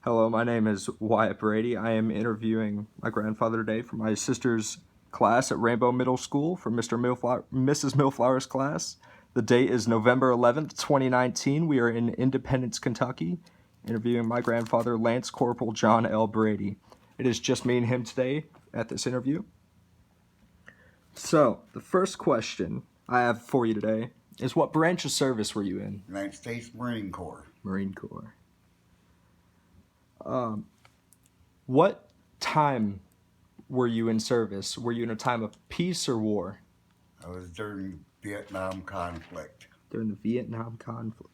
Hello, my name is Wyatt Brady. I am interviewing my grandfather today for my sister's class at Rainbow Middle School for Mrs. Millflower's class. The date is November 11th, 2019. We are in Independence, Kentucky, interviewing my grandfather, Lance Corporal John L. Brady. It is just me and him today at this interview. So, the first question I have for you today is, what branch of service were you in? United States Marine Corps. Marine Corps. What time were you in service? Were you in a time of peace or war? I was during the Vietnam conflict. During the Vietnam conflict.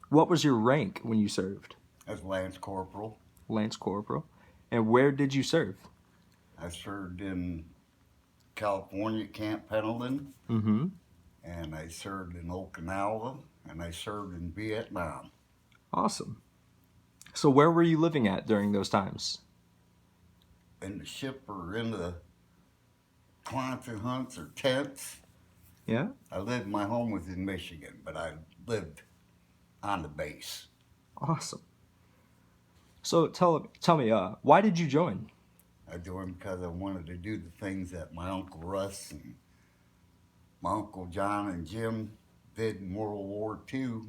What was your rank when you served? As Lance Corporal. Lance Corporal. And where did you serve? I served in California at Camp Pendleton, Mm-hmm. and I served in Okinawa, and I served in Vietnam. Awesome. So where were you living at during those times? In the ship or in the Quonset hunts or tents. Yeah? My home was in Michigan, but I lived on the base. Awesome. So tell me, why did you join? I joined because I wanted to do the things that my Uncle Russ and my Uncle John and Jim did in World War II.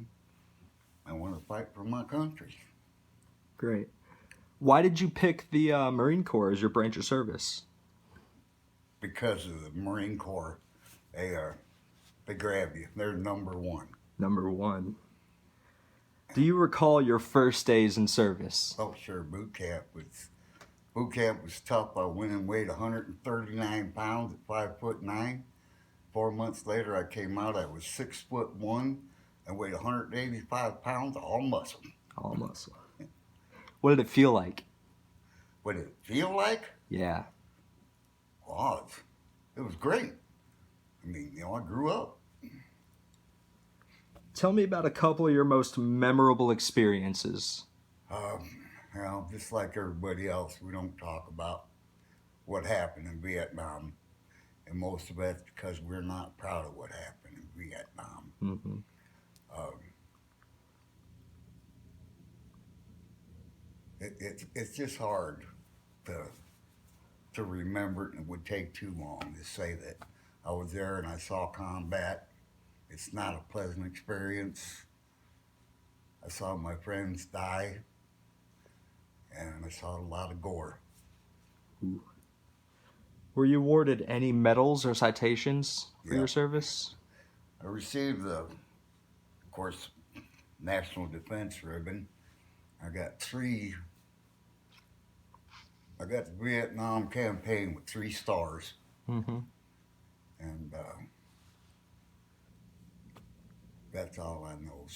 I want to fight for my country. Great. Why did you pick the Marine Corps as your branch of service? Because of the Marine Corps, they grab you. They're number one. Number one. Do you recall your first days in service? Oh, sure. Boot camp was tough. I went and weighed 139 pounds at 5'9". 4 months later, I came out. I was 6'1" and weighed 185 pounds, all muscle. All muscle. What did it feel like? What did it feel like? Yeah. Wow, it was great. I mean, I grew up. Tell me about a couple of your most memorable experiences. Just like everybody else, we don't talk about what happened in Vietnam. And most of it's because we're not proud of what happened in Vietnam. Mm-hmm. It's just hard to remember it, and it would take too long to say that I was there and I saw combat. It's not a pleasant experience. I saw my friends die, and I saw a lot of gore. Ooh. Were you awarded any medals or citations for Yeah. your service? I received of course, National Defense Ribbon. I got the Vietnam campaign with 3 stars. Mm-hmm. And that's all I know.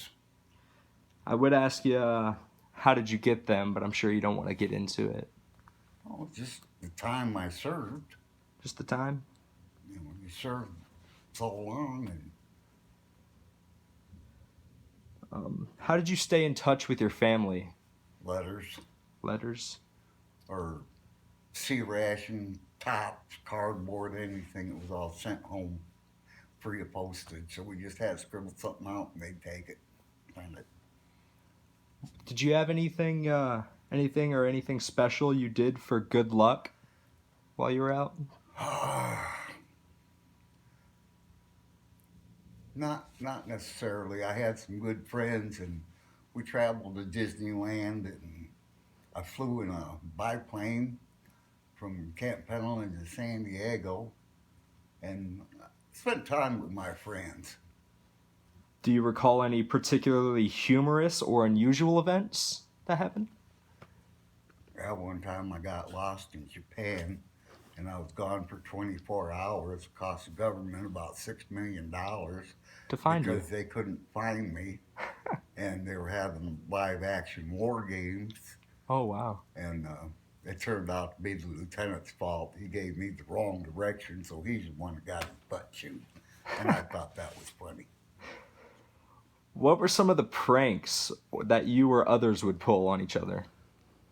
I would ask you, how did you get them, but I'm sure you don't want to get into it. Oh, just the time I served. Just the time? You served so long. And how did you stay in touch with your family? letters. Letters? Or sea ration, tops, cardboard, anything that was all sent home free of postage. So we just had to scribble something out and they'd take it. Find it. Did you have anything special you did for good luck while you were out? Not necessarily. I had some good friends, and we traveled to Disneyland, and I flew in a biplane from Camp Pendleton to San Diego, and spent time with my friends. Do you recall any particularly humorous or unusual events that happened? One time I got lost in Japan, and I was gone for 24 hours. It cost the government about $6 million To find you. because they couldn't find me, and they were having live action war games. Oh, wow. And it turned out to be the lieutenant's fault. He gave me the wrong direction, so he's the one that got his butt chewed. And I thought that was funny. What were some of the pranks that you or others would pull on each other?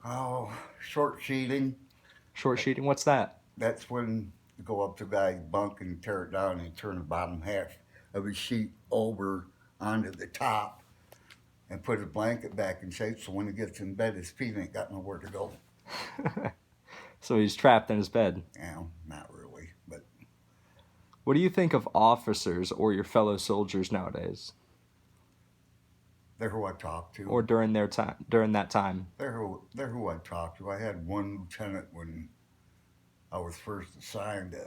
Oh, short sheeting. Short sheeting, what's that? That's when you go up to a guy's bunk and tear it down and turn the bottom half of his sheet over onto the top. and put his blanket back in shape so when he gets in bed, his feet ain't got nowhere to go. So he's trapped in his bed. Not really, but What do you think of officers or your fellow soldiers nowadays, they're who I talk to. or during that time? They're who I talk to. I had one lieutenant when I was first assigned to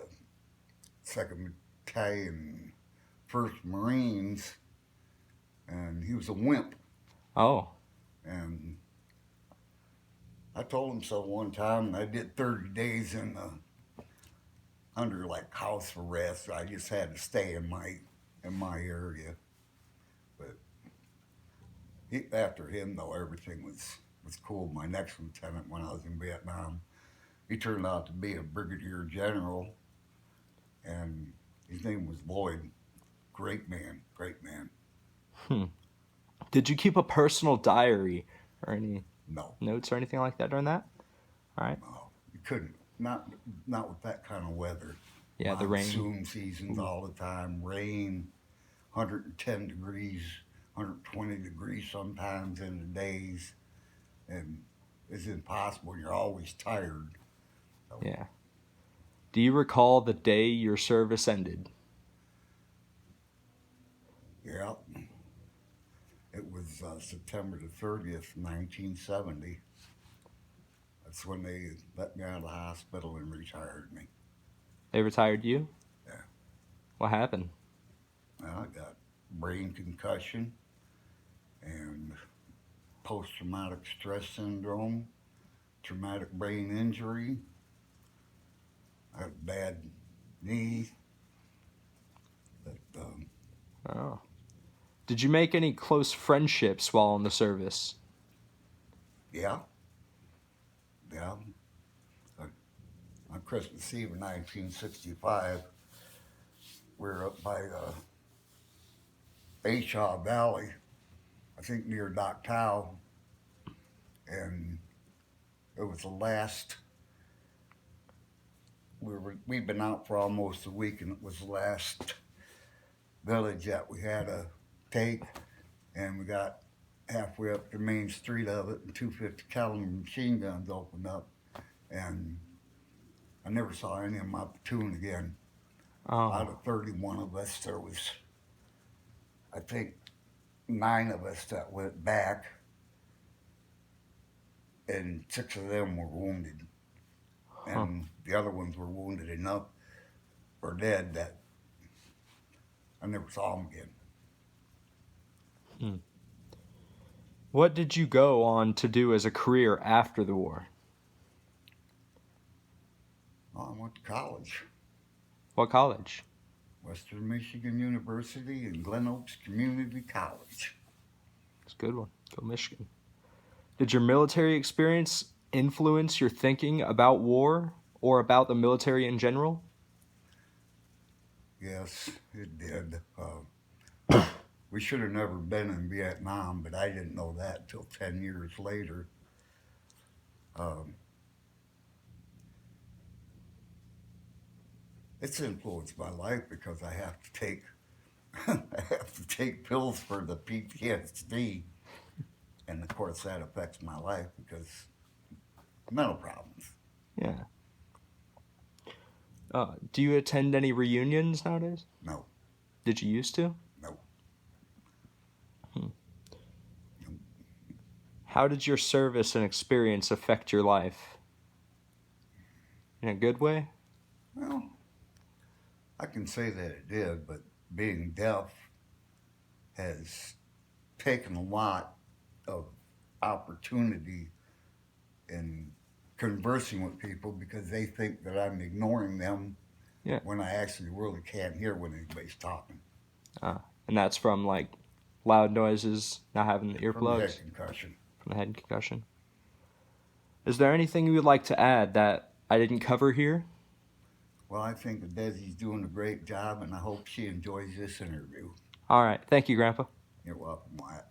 Second Battalion, First Marines, and he was a wimp. Oh, And I told him so one time, and I did 30 days in under like house arrest. I just had to stay in my area. But after him, though, everything was cool. My next lieutenant, when I was in Vietnam, he turned out to be a brigadier general, and his name was Lloyd. Great man, great man. Did you keep a personal diary or any No, notes or anything like that during that? All right. no, you couldn't. Not with that kind of weather. Yeah, the rain. Monsoon seasons all the time. Rain, 110 degrees, 120 degrees sometimes in the days, and it's impossible. You're always tired. So, Yeah. Do you recall the day your service ended? yeah. It was September the 30th, 1970. That's when they let me out of the hospital and retired me. They retired you? Yeah. What happened? Well, I got brain concussion and post-traumatic stress syndrome, traumatic brain injury. I had a bad knee. But, Oh. Did you make any close friendships while in the service? yeah. On Christmas Eve of 1965, we were up by Shaw Valley, I think near Dock Tao, and it was the last. We'd been out for almost a week, and it was the last village that we had to take, and we got halfway up the main street of it, and 250 caliber machine guns opened up, and I never saw any of my platoon again. Out Oh. of 31 of us, there was, I think, 9 of us that went back, and 6 of them were wounded. And the other ones were wounded enough or dead that I never saw them again. What did you go on to do as a career after the war? Well, I went to college. What college? Western Michigan University and Glen Oaks Community College. It's a good one. Go Michigan. Did your military experience influence your thinking about war or about the military in general? Yes, it did. We should have never been in Vietnam, but I didn't know that until 10 years later. It's influenced my life because I have to take I have to take pills for the PTSD, and of course that affects my life because mental problems. Yeah. Do you attend any reunions nowadays? No, Did you used to? no. How did your service and experience affect your life? In a good way? Well, I can say that it did, but being deaf has taken a lot of opportunity in conversing with people because they think that I'm ignoring them Yeah. when I actually really can't hear when anybody's talking. And that's from like loud noises, not having the From the earplugs, head concussion. from the head concussion. Is there anything you would like to add that I didn't cover here? Well, I think that Desi's doing a great job, and I hope she enjoys this interview. All right. Thank you, Grandpa. You're welcome, Wyatt.